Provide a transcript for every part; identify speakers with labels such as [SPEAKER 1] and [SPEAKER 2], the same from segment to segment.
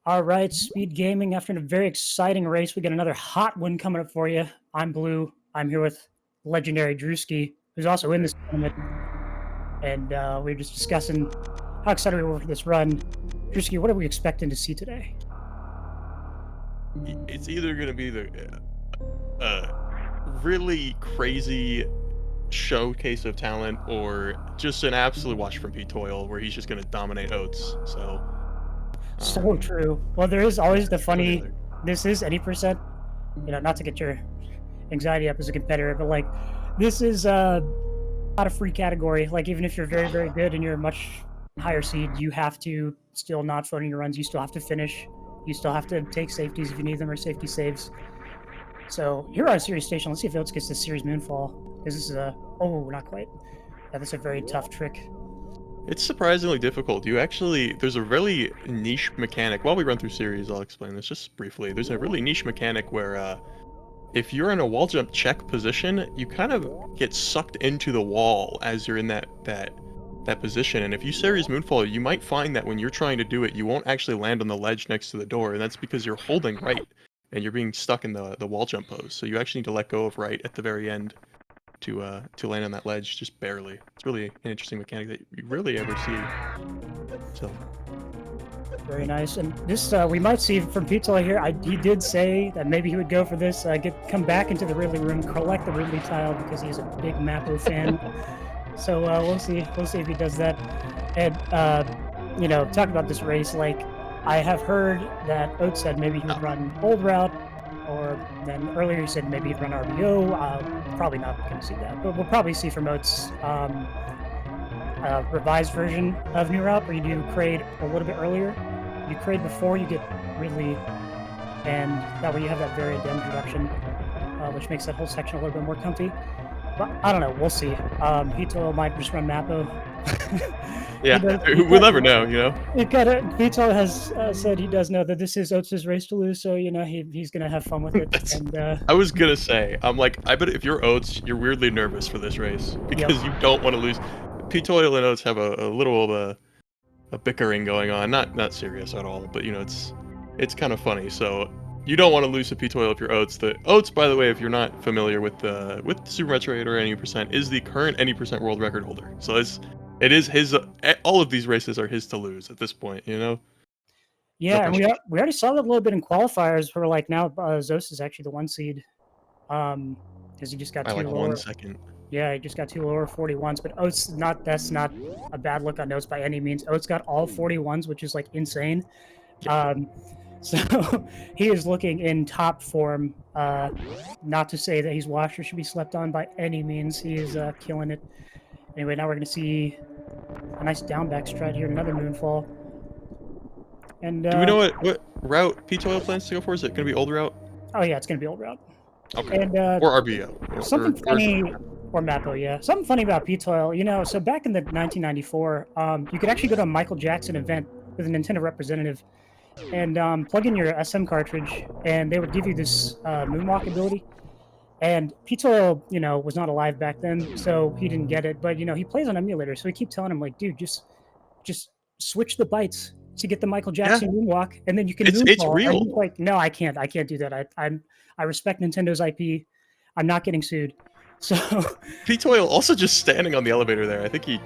[SPEAKER 1] All right, Speed Gaming. After a very exciting race, we got another hot one coming up for you. I'm Blue. I'm here with legendary Drewski, who's also in this tournament. And we were just discussing how excited we were for this run. Drewski, what are we expecting to see today?
[SPEAKER 2] It's either going to be the really crazy showcase of talent or just an absolute watch from Ptoil where he's just going to dominate Oats.
[SPEAKER 1] So true. Well, there is always the funny, this is any percent, not to get your anxiety up as a competitor, but like, this is not a free category. Like, even if you're very, very good and you're a much higher seed, you have to still not floating your runs. You still have to finish. You still have to take safeties if you need them or safety saves. So here on Series Station, let's see if Oats gets this Series Moonfall. Because this is oh, not quite. Yeah, that's a very tough trick.
[SPEAKER 2] It's surprisingly difficult. There's a really niche mechanic. While we run through series, I'll explain this just briefly. There's a really niche mechanic where if you're in a wall jump check position, you kind of get sucked into the wall as you're in that position. And if you series Moonfall, you might find that when you're trying to do it, you won't actually land on the ledge next to the door, and that's because you're holding right and you're being stuck in the wall jump pose. So you actually need to let go of right at the very end to land on that ledge, just barely. It's really an interesting mechanic that you rarely ever see. So
[SPEAKER 1] very nice. And this we might see from Ptoil here. He did say that maybe he would go for this, come back into the Ridley room, collect the Ridley tile because he's a big Mappo fan. So we'll see if he does that. And talk about this race. Like, I have heard that Oats said maybe he would run old route, or then earlier he said maybe he'd run RBO. Probably not going to see that, but we'll probably see from Oats a revised version of new route where you do Kraid a little bit earlier. You Kraid before you get Ridley, and that way you have that varied damage reduction, which makes that whole section a little bit more comfy. But I don't know. We'll see. Ptoil might just run Mappo.
[SPEAKER 2] yeah, we'll never know.
[SPEAKER 1] Ptoil has said he does know that this is Oats' race to lose, so he's gonna have fun with it. And
[SPEAKER 2] I was gonna say, I'm like, I bet if you're Oats, you're weirdly nervous for this race because you don't want to lose. Ptoil and Oats have a little of a bickering going on, not serious at all, but it's kind of funny. So you don't want to lose to Ptoil if you're Oats. The Oats, by the way, if you're not familiar with Super Metroid or any percent, is the current any percent world record holder. So it is his. All of these races are his to lose at this point.
[SPEAKER 1] Yeah, and we already saw that a little bit in qualifiers. Where like now Zos is actually the 1 seed, because he just got 2
[SPEAKER 2] like
[SPEAKER 1] lower.
[SPEAKER 2] 1 second.
[SPEAKER 1] Yeah, he just got 2 lower 41s. But Oats that's not a bad look on Oats by any means. Oats got all 41s, which is like insane. Yeah. So he is looking in top form. Not to say that he's washed or should be slept on by any means. He is killing it. Anyway, now we're going to see a nice down back stride here, another Moonfall. And
[SPEAKER 2] do we know what route Ptoil plans to go for? Is it going to be old route?
[SPEAKER 1] Oh yeah, it's going to be old route.
[SPEAKER 2] Okay.
[SPEAKER 1] And,
[SPEAKER 2] or RBO.
[SPEAKER 1] Something funny, or Mappo, yeah. Something funny about Ptoil, so back in the 1994, you could actually go to a Michael Jackson event with a Nintendo representative and plug in your SM cartridge, and they would give you this moonwalk ability. And Ptoil, was not alive back then, so he didn't get it. But he plays on emulator, so we keep telling him like, dude, just switch the bytes to get the Michael Jackson moonwalk, and then you can.
[SPEAKER 2] It's real.
[SPEAKER 1] And like, no, I can't do that. I respect Nintendo's IP. I'm not getting sued. So
[SPEAKER 2] Ptoil also just standing on the elevator there. I think he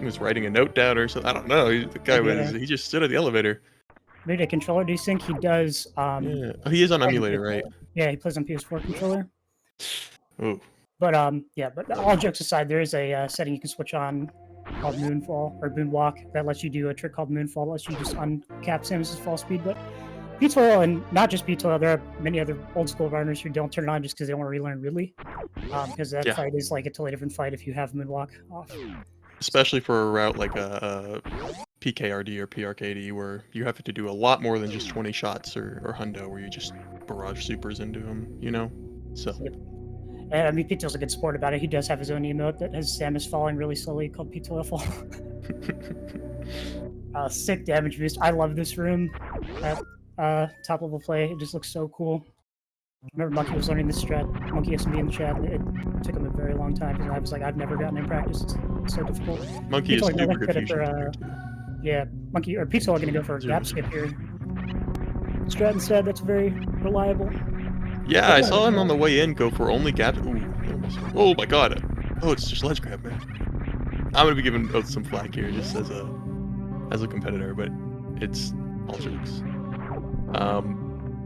[SPEAKER 2] was writing a note down or something. I don't know. The guy he just stood at the elevator.
[SPEAKER 1] Maybe a controller desync. He does.
[SPEAKER 2] Yeah. Oh, he is on emulator, right?
[SPEAKER 1] Yeah, he plays on PS4 controller.
[SPEAKER 2] Ooh.
[SPEAKER 1] But but all jokes aside, there is a setting you can switch on called Moonfall or Moonwalk that lets you do a trick called Moonfall. Lets you just uncap Samus's fall speed. But Ptoil, and not just Ptoil, there are many other old school runners who don't turn it on just because they want to relearn Ridley, because that fight is like a totally different fight if you have Moonwalk off.
[SPEAKER 2] Especially for a route like a PKRD or PRKD where you have to do a lot more than just 20 shots or hundo where you just barrage supers into them, So.
[SPEAKER 1] Yep. And I mean, Ptoil's a good sport about it. He does have his own emote that has Samus falling really slowly called Ptoil Fall. Sick damage boost. I love this room at top level play. It just looks so cool. I remember Monkey was learning this strat. Monkey has to be in the chat. It took him a very long time because I was like, I've never gotten in practice. It's so difficult.
[SPEAKER 2] Monkey is super good.
[SPEAKER 1] Yeah, Monkey or Ptoil are going to go for a gap skip here. Strat instead, that's very reliable.
[SPEAKER 2] Yeah, I saw him on the way in go for only gap. Ooh, oh my god. Oh, it's just ledge grab, man. I'm gonna be giving Oats some flack here just as a competitor, but it's all jokes.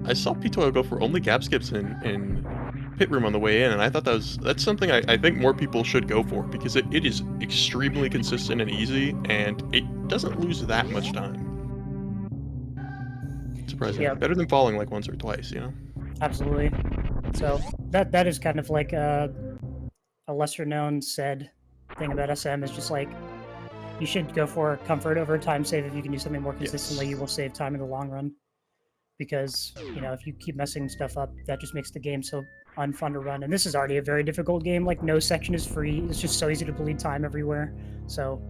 [SPEAKER 2] I saw Ptoil go for only gap skips in pit room on the way in, and I thought that's something I think more people should go for because it is extremely consistent and easy, and it doesn't lose that much time. Surprisingly,
[SPEAKER 1] Yeah.
[SPEAKER 2] better than falling like once or twice, you know.
[SPEAKER 1] Absolutely. So that is kind of like a lesser known said thing about SM is just like you should go for comfort over time save. If you can do something more consistently,
[SPEAKER 2] Yes.
[SPEAKER 1] you will save time in the long run. Because if you keep messing stuff up, that just makes the game so unfun to run. And this is already a very difficult game. Like no section is free. It's just so easy to bleed time everywhere. So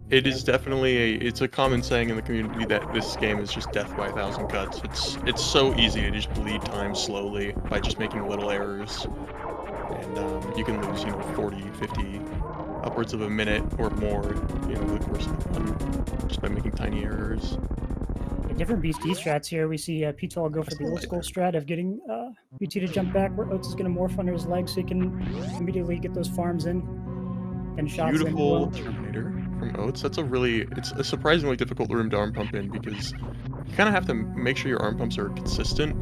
[SPEAKER 2] it is definitely it's a common saying in the community that this game is just death by 1,000 cuts. It's so easy to just bleed time slowly by just making little errors. And you can lose, 40, 50, upwards of a minute or more, over the course of the run, just by making tiny errors.
[SPEAKER 1] Different BT strats here. We see Ptoil go for the old school strat of getting BT to jump back, where Oats is going to morph under his legs so he can immediately get those farms in and shots
[SPEAKER 2] Beautiful
[SPEAKER 1] in.
[SPEAKER 2] Terminator from Oats. It's a surprisingly difficult room to arm pump in because you kind of have to make sure your arm pumps are consistent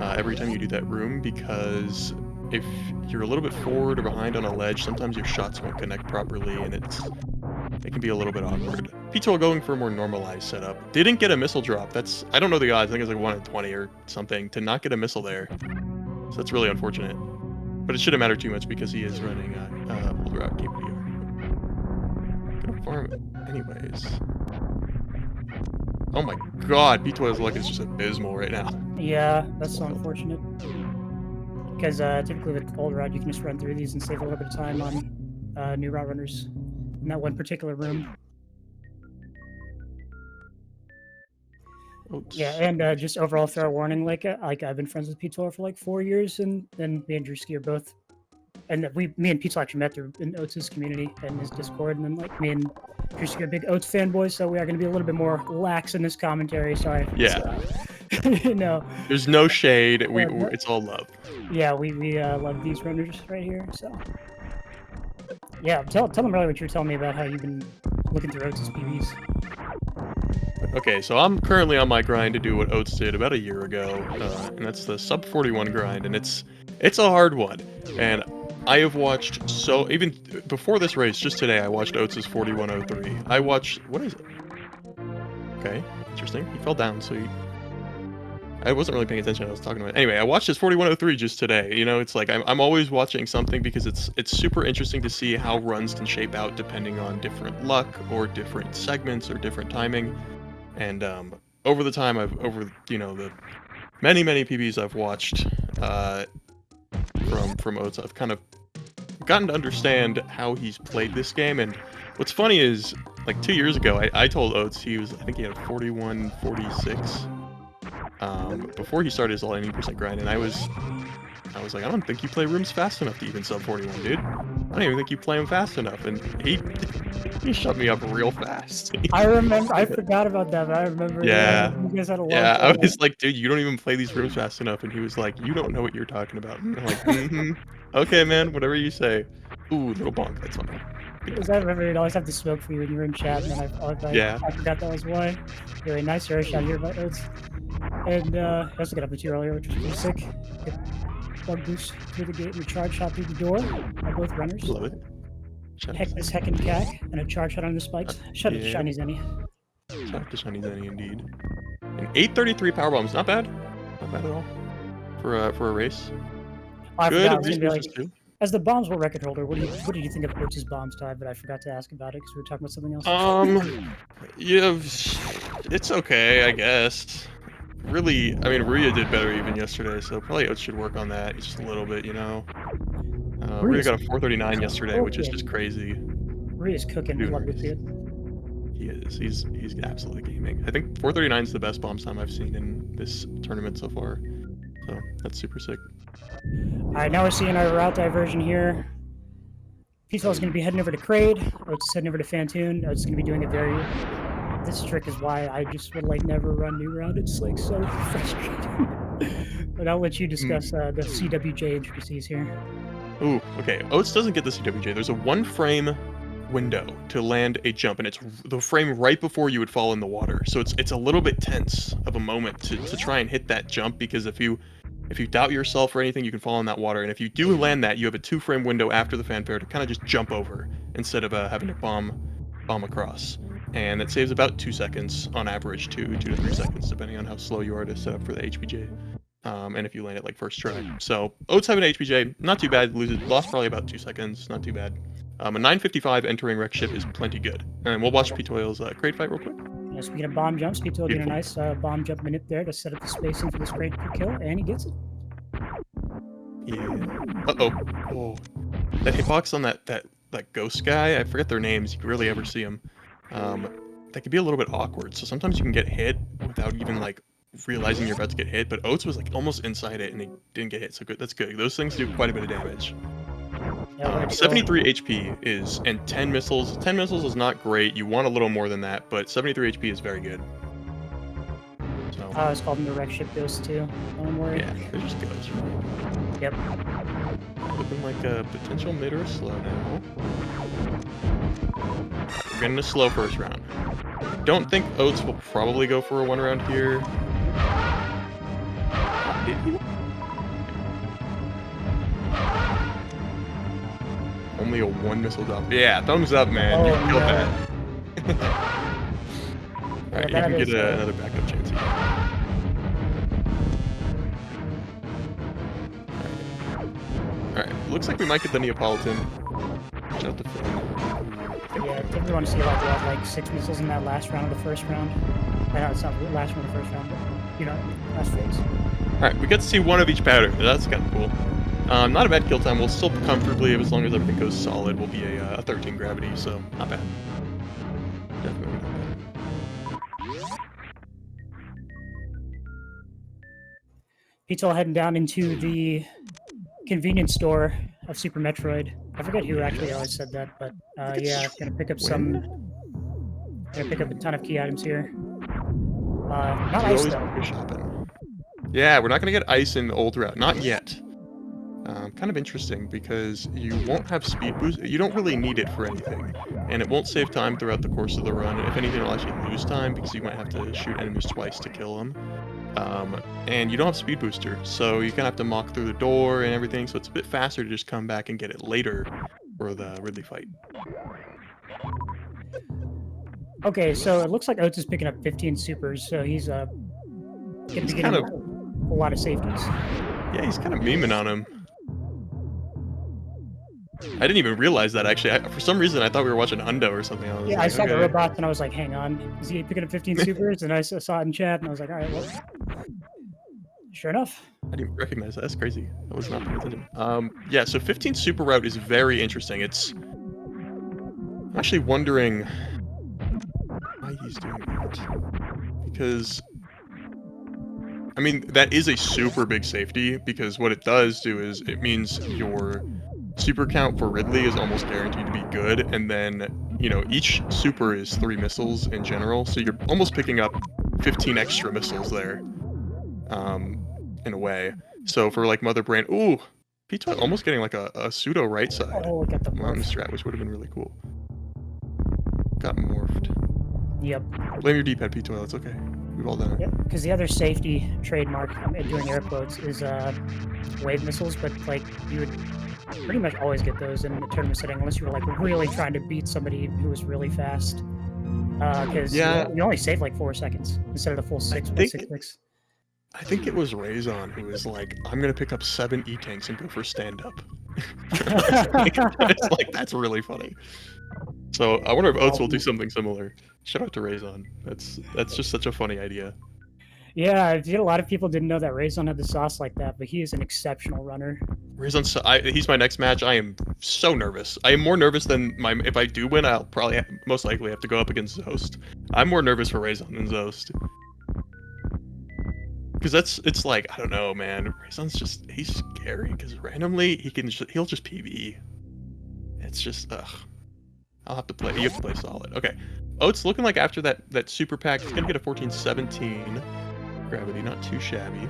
[SPEAKER 2] every time you do that room, because if you're a little bit forward or behind on a ledge, sometimes your shots won't connect properly, and it can be a little bit awkward. Ptoil going for a more normalized setup. Didn't get a missile drop. I don't know the odds. I think it's like 1 in 20 or something to not get a missile there. So that's really unfortunate. But it shouldn't matter too much because he is running old route KPO. Gonna farm it anyways. Oh my god, Ptoil's luck is just abysmal right now.
[SPEAKER 1] Yeah, that's so unfortunate. Because typically with old route, you can just run through these and save a little bit of time on new route runners in that one particular room.
[SPEAKER 2] Oops.
[SPEAKER 1] Yeah, and just overall throw a warning, like I've been friends with Ptoil for like 4 years, and then me and Drewski are both, and me and Ptoil actually met through in Oats' community and his Discord, and then like me and Drewski are big Oats fanboys, so we are going to be a little bit more lax in this commentary. Sorry.
[SPEAKER 2] Yeah.
[SPEAKER 1] No.
[SPEAKER 2] There's no shade. It's all love.
[SPEAKER 1] Yeah, we love these runners right here. So yeah, tell them really what you were telling me about how you've been looking through Oats' PBs.
[SPEAKER 2] Okay, so I'm currently on my grind to do what Oats did about a year ago, and that's the sub 41 grind, and it's a hard one. And I have watched even before this race, just today, I watched Oats' 4103. What is it? Okay, interesting. He fell down, so I wasn't really paying attention. I was talking about. Anyway, I watched his 4103 just today. It's like I'm always watching something because it's super interesting to see how runs can shape out depending on different luck or different segments or different timing. And over the time, the many PBs I've watched from Oats, I've kind of gotten to understand how he's played this game. And what's funny is, like 2 years ago, I told Oats I think he had a 41-46 before he started his all 80% grind, and I was like, I don't think you play rooms fast enough to even sub 41, dude. I don't even think you play them fast enough, and he shut me up real fast.
[SPEAKER 1] I forgot about that, but I remember.
[SPEAKER 2] Yeah.
[SPEAKER 1] You guys had a long
[SPEAKER 2] I was like, dude, you don't even play these rooms fast enough, and he was like, you don't know what you're talking about. And I'm like, okay, man, whatever you say. Ooh, little bonk, that's funny.
[SPEAKER 1] Because I remember you'd always have to smoke for you when you were in chat, and then I forgot that was why. Really nice hero shot here by Oats. And I also got up with you earlier, which was pretty sick. Good bug boost through the gate and a charge shot through the door by both runners.
[SPEAKER 2] Love it.
[SPEAKER 1] This heck and cack, and a charge shot on the spikes. Shut up, Shiny Zenny.
[SPEAKER 2] Shout out to Shiny Zenny, indeed. An 833 power bombs, not bad. Not bad at all. For a race. Good resources too.
[SPEAKER 1] As the bombs world record holder, what did you think of Oats' bombs dive? But I forgot to ask about it because we were talking about something else.
[SPEAKER 2] Yeah, it's okay, I guess. Really, I mean, Rhea did better even yesterday, so probably Oats should work on that just a little bit, Rhea got a 439 yesterday, which is just crazy.
[SPEAKER 1] Rhea's cooking. Love to see it.
[SPEAKER 2] He is. He's absolutely gaming. I think 439 is the best bomb time I've seen in this tournament so far. So that's super sick.
[SPEAKER 1] Alright, now we're seeing our route diversion here. Ptoil is going to be heading over to Kraid. Oats is heading over to Fantoon. Oats is going to be doing a very this trick is why I just would like never run new round. It's like so frustrating. But I'll let you discuss the CWJ intricacies here.
[SPEAKER 2] Ooh, okay. Oats doesn't get the CWJ. There's a 1-frame window to land a jump, and it's the frame right before you would fall in the water. So it's a little bit tense of a moment to try and hit that jump, because if you doubt yourself or anything, you can fall in that water. And if you do land that, you have a 2-frame window after the fanfare to kind of just jump over instead of having to bomb across. And it saves about 2 seconds on average, 2 to 3 seconds, depending on how slow you are to set up for the HPJ. And if you land it like first try. So Oats have an HPJ, not too bad. Lost probably about 2 seconds, not too bad. A 9:55 entering wreck ship is plenty good. And we'll watch Ptoil's crate fight real quick.
[SPEAKER 1] Yeah, speaking of bomb jumps, Ptoil doing a nice bomb jump minute there to set up the spacing for this crate kill, and he gets it.
[SPEAKER 2] Yeah. Oh. That hitbox on that ghost guy, I forget their names. You can rarely ever see them. That could be a little bit awkward. So sometimes you can get hit without even like realizing you're about to get hit. But Oats was like almost inside it and he didn't get hit. So good. That's good. Those things do quite a bit of damage. 73 HP is, and 10 missiles. 10 missiles is not great. You want a little more than that, but 73 HP is very good. So.
[SPEAKER 1] I was called the wreck ship ghost too. Don't worry.
[SPEAKER 2] Yeah, they're just ghosts, right?
[SPEAKER 1] Yep.
[SPEAKER 2] Looking like a potential mid or a slow now. We're getting a slow first round. Don't think Oats will probably go for a 1 round here. Did he? Only a 1 missile drop. Yeah, thumbs up, man.
[SPEAKER 1] Oh,
[SPEAKER 2] you killed
[SPEAKER 1] no.
[SPEAKER 2] that. Alright,
[SPEAKER 1] Yeah,
[SPEAKER 2] you can get another backup chance here. Alright, looks like we might get the Neapolitan. Watch out the front.
[SPEAKER 1] Yeah, I think we want to see like what, like 6 missiles in that last round of the first round. I know it's not the last round of the first round, but you know, last phase.
[SPEAKER 2] Alright, we get to see 1 of each powder. That's kind of cool. Not a bad kill time. We'll still comfortably, as long as everything goes solid, we'll be a 13 gravity, so not bad. Definitely not bad.
[SPEAKER 1] Ptoil heading down into the convenience store of Super Metroid. I forget who actually always said that, but yeah, gonna pick up a ton of key items here. Not ice though.
[SPEAKER 2] Shopping. Yeah, we're not gonna get ice in the old route, not yet. Kind of interesting because you won't have speed boost. You don't really need it for anything, and it won't save time throughout the course of the run. If anything, it'll actually lose time because you might have to shoot enemies twice to kill them. And you don't have speed booster, so you kind of have to mock through the door and everything. So it's a bit faster to just come back and get it later for the Ridley fight.
[SPEAKER 1] Okay, so it looks like Oats is picking up 15 supers, so he's gonna be getting
[SPEAKER 2] kind of
[SPEAKER 1] a lot of safeties.
[SPEAKER 2] Yeah, he's kind of memeing on him. I didn't even realize that, actually. For some reason, I thought we were watching Hundo or something.
[SPEAKER 1] Yeah, I saw the robots, and I was like, hang on. Is he picking up 15 supers? And I saw it in chat, and I was like, all right, well, sure enough.
[SPEAKER 2] I didn't recognize that. That's crazy. I was not paying attention. Yeah, so 15 super route is very interesting. I'm actually wondering why he's doing that. Because, I mean, that is a super big safety, because what it does do is it means your super count for Ridley is almost guaranteed to be good, and then, you know, each super is 3 missiles in general, so you're almost picking up 15 extra missiles there, in a way. So for like Mother Brain, ooh, Ptoil almost getting like a pseudo right side
[SPEAKER 1] Got the
[SPEAKER 2] mountain strat, which would have been really cool. Got morphed.
[SPEAKER 1] Yep.
[SPEAKER 2] Blame your D-pad, Ptoil, it's okay. We've all done it.
[SPEAKER 1] Yep, because the other safety trademark, I'm doing air quotes, is wave missiles, but like you would pretty much always get those in the tournament setting unless you were like really trying to beat somebody who was really fast. Because you only save like 4 seconds instead of the full 6.66.
[SPEAKER 2] I think it was Raison who was like, I'm gonna pick up 7 E-tanks and go for stand-up. It's like, that's really funny. So I wonder if Oats will do something similar. Shout out to Raison. That's just such a funny idea.
[SPEAKER 1] Yeah, I think a lot of people didn't know that Raison had the sauce like that, but he is an exceptional runner.
[SPEAKER 2] Raison, he's my next match. I am so nervous. I am more nervous than if I do win, I'll probably most likely have to go up against Zost. I'm more nervous for Raison than Zost. Because it's like, I don't know, man. Raison's he's scary because randomly he'll just PvE. It's just, ugh. I'll have to play. You have to play solid. Okay. Oats looking like after that super pack, he's gonna get a 14-17 gravity, not too shabby.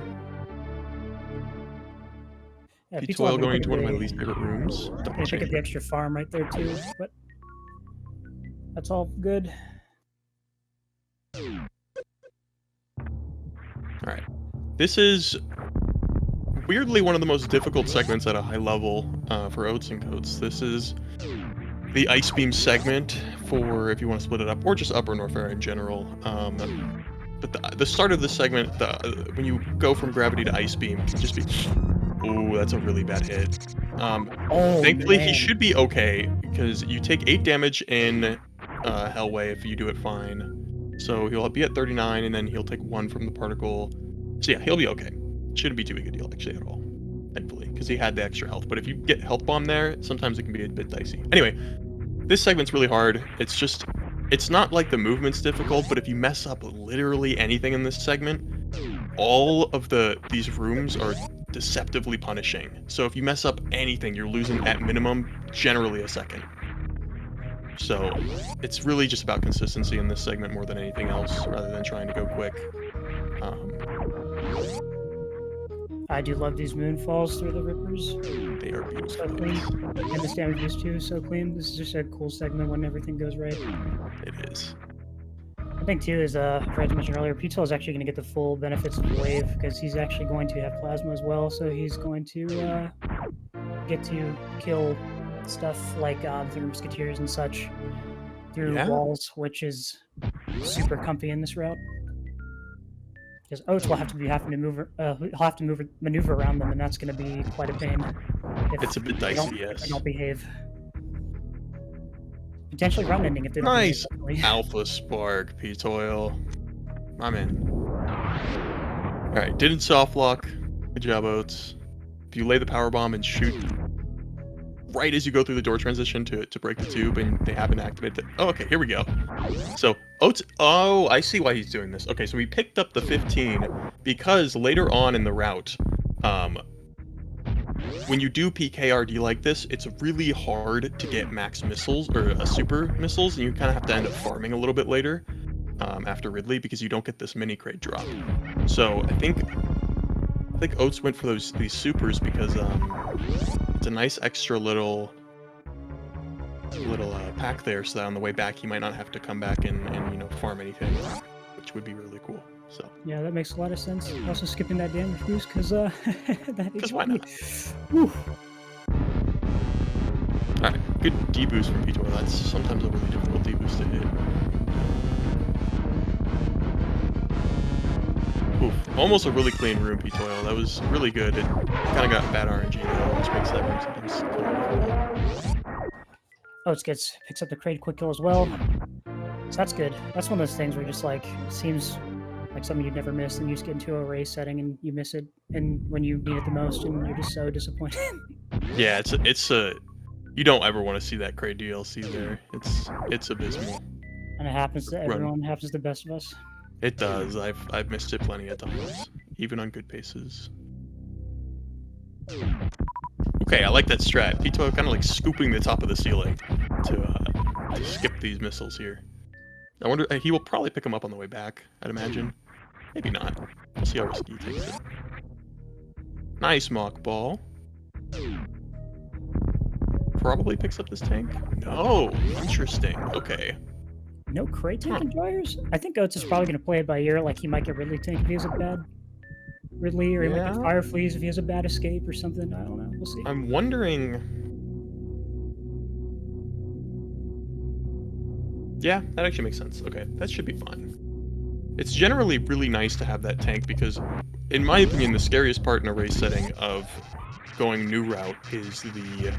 [SPEAKER 1] Yeah,
[SPEAKER 2] Ptoil going into one of my least favorite rooms. Double
[SPEAKER 1] Gonna pick up
[SPEAKER 2] chain.
[SPEAKER 1] the extra farm right there too, but that's all good.
[SPEAKER 2] Alright. This is weirdly one of the most difficult segments at a high level for Oatsngoats. This is the Ice Beam segment for if you want to split it up, or just Upper Norfair in general. But the start of this segment, when you go from Gravity to Ice Beam, can just be... Ooh, that's a really bad hit.
[SPEAKER 1] Oh,
[SPEAKER 2] Thankfully,
[SPEAKER 1] man.
[SPEAKER 2] he should be okay, because you take 8 damage in Hellway if you do it fine. So he'll be at 39, and then he'll take 1 from the particle. So yeah, he'll be okay. Shouldn't be too big a deal, actually, at all. Thankfully, because he had the extra health. But if you get Health Bomb there, sometimes it can be a bit dicey. Anyway, this segment's really hard. It's just... It's not like the movement's difficult, but if you mess up literally anything in this segment, all of these rooms are deceptively punishing. So if you mess up anything, you're losing at minimum generally a second. So it's really just about consistency in this segment more than anything else, rather than trying to go quick.
[SPEAKER 1] I do love these moonfalls through the rippers.
[SPEAKER 2] They are beautiful.
[SPEAKER 1] So clean. And this damage boost too, so clean. This is just a cool segment when everything goes right.
[SPEAKER 2] It is.
[SPEAKER 1] I think too is I forgot to mention earlier, Ptoil is actually going to get the full benefits of the wave because he's actually going to have plasma as well, so he's going to get to kill stuff like the musketeers and such through walls, which is super comfy in this route. Because Oats will have to be having to move, he'll have to maneuver around them, and that's going to be quite a pain.
[SPEAKER 2] It's a bit dicey, yes.
[SPEAKER 1] If they don't behave. Potentially run ending if they don't.
[SPEAKER 2] Nice Alpha Spark, Ptoil. I'm in. Alright, didn't soft lock. Good job, Oats. If you lay the power bomb and shoot right as you go through the door transition to break the tube and they happen to activate it. Oh, okay, here we go. So, Oats, oh, I see why he's doing this. Okay, so we picked up the 15 because later on in the route, when you do PKRD like this, it's really hard to get max missiles, or super missiles, and you kind of have to end up farming a little bit later after Ridley because you don't get this mini crate drop. So I think Oats went for these supers because it's a nice extra little pack there, so that on the way back he might not have to come back and you know, farm anything, which would be really cool. So
[SPEAKER 1] yeah, that makes a lot of sense. Also skipping that damage boost because that
[SPEAKER 2] because why not?
[SPEAKER 1] Whew.
[SPEAKER 2] All right, good deboost from Ptoil. That's sometimes a really difficult deboost to hit. Oof, almost a really clean room, Ptoil. That was really good. It kind of got bad RNG though, which makes that room sometimes.
[SPEAKER 1] Oats picks up the crate quick kill as well. So that's good. That's one of those things where just like it seems like something you'd never miss, and you just get into a race setting and you miss it, and when you need it the most, and you're just so disappointed.
[SPEAKER 2] Yeah, it's a you don't ever want to see that crate DLC there. It's abysmal.
[SPEAKER 1] And it happens to everyone. It happens to the best of us.
[SPEAKER 2] It does. I've missed it plenty of times, even on good paces. Okay, I like that strat. Ptoil kind of like scooping the top of the ceiling to skip these missiles here. I wonder, he will probably pick them up on the way back, I'd imagine. Maybe not. We'll see how risky he takes it. Nice mock ball. Probably picks up this tank. No, interesting. Okay.
[SPEAKER 1] No crate tank and dryers? I think Oats is probably going to play it by ear, like he might get Ridley tank if he has a bad Ridley, or he might get Fire Fleas if he has a bad escape or something. I don't know. We'll see.
[SPEAKER 2] I'm wondering... Yeah, that actually makes sense. Okay, that should be fine. It's generally really nice to have that tank because, in my opinion, the scariest part in a race setting of going new route is the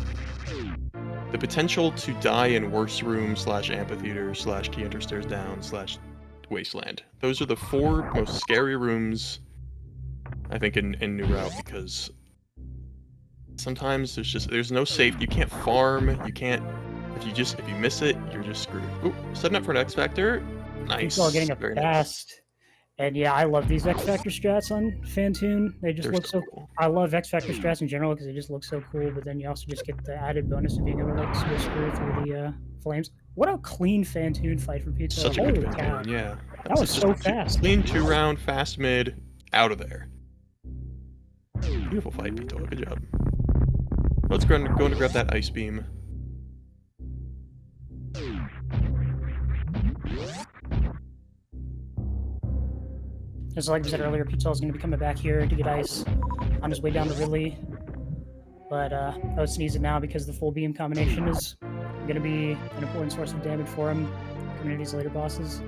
[SPEAKER 2] potential to die in worse room / amphitheater / key enter stairs down / wasteland. Those are the 4 most scary rooms, I think, in new route, because sometimes there's no safety. You can't farm. You can't. If you miss it, you're just screwed. Ooh, setting up for an X Factor. Nice.
[SPEAKER 1] People are getting up
[SPEAKER 2] Very
[SPEAKER 1] fast. Nice. And yeah, I love these X Factor strats on Fantoon. They just look so cool. I love X Factor strats in general because they just look so cool, but then you also just get the added bonus of being able to like switch through the flames. What a clean Fantoon fight from Ptoil.
[SPEAKER 2] Such a
[SPEAKER 1] Holy
[SPEAKER 2] good
[SPEAKER 1] cow.
[SPEAKER 2] Fantoon, yeah.
[SPEAKER 1] That was
[SPEAKER 2] just
[SPEAKER 1] so fast.
[SPEAKER 2] Clean 2-round, fast mid, out of there. Beautiful fight, Ptoil. Good job. Let's go and grab that ice beam.
[SPEAKER 1] As like I said earlier, Ptoil is going to be coming back here to get ice on his way down to Ridley. But Oats needs it now because the full beam combination is going to be an important source of damage for him coming into these later bosses.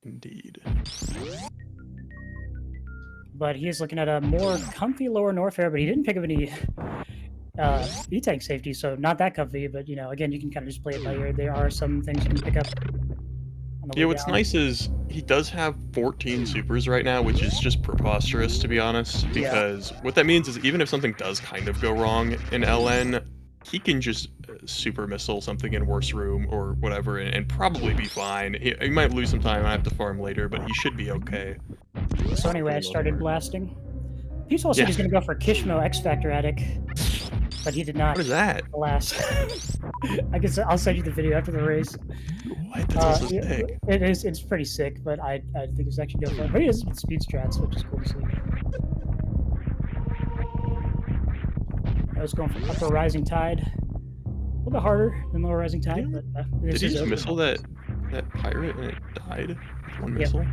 [SPEAKER 2] Indeed.
[SPEAKER 1] But he is looking at a more comfy lower Norfair, but he didn't pick up any E-tank safety, so not that comfy, but, you know, again, you can kind of just play it by ear. There are some things you can pick up on the
[SPEAKER 2] Yeah,
[SPEAKER 1] way
[SPEAKER 2] what's
[SPEAKER 1] down.
[SPEAKER 2] nice is he does have 14 supers right now, which is just preposterous, to be honest, because what that means is even if something does kind of go wrong in LN, he can just super missile something in worse room or whatever and probably be fine. He might lose some time and have to farm later, but he should be okay.
[SPEAKER 1] So anyway, I started blasting. Ptoil said he's going to go for Kishmo X Factor Attic, but he did not.
[SPEAKER 2] What is that?
[SPEAKER 1] Alas. I'll send you the video after the race.
[SPEAKER 2] What? That's also sick.
[SPEAKER 1] It's pretty sick, but I think it's actually dope. But he has speed strats, which is cool to see. I was going for Upper Rising Tide. A little bit harder than Lower Rising Tide, but
[SPEAKER 2] did he just missile that pirate and it died with one missile?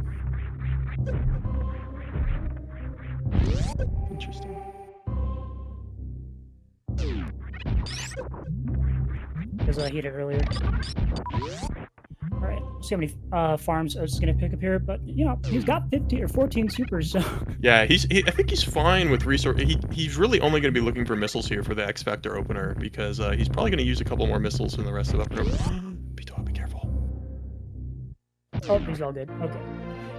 [SPEAKER 2] Interesting.
[SPEAKER 1] Because I hit it earlier. Alright, let's see how many farms Oats is going to pick up here, but, you know, he's got 15 or 14 supers, so...
[SPEAKER 2] Yeah, I think he's fine with resource. He's really only going to be looking for missiles here for the X Factor opener, because he's probably going to use a couple more missiles than the rest of the opener. Ptoil, be careful.
[SPEAKER 1] Oh, he's all good. Okay.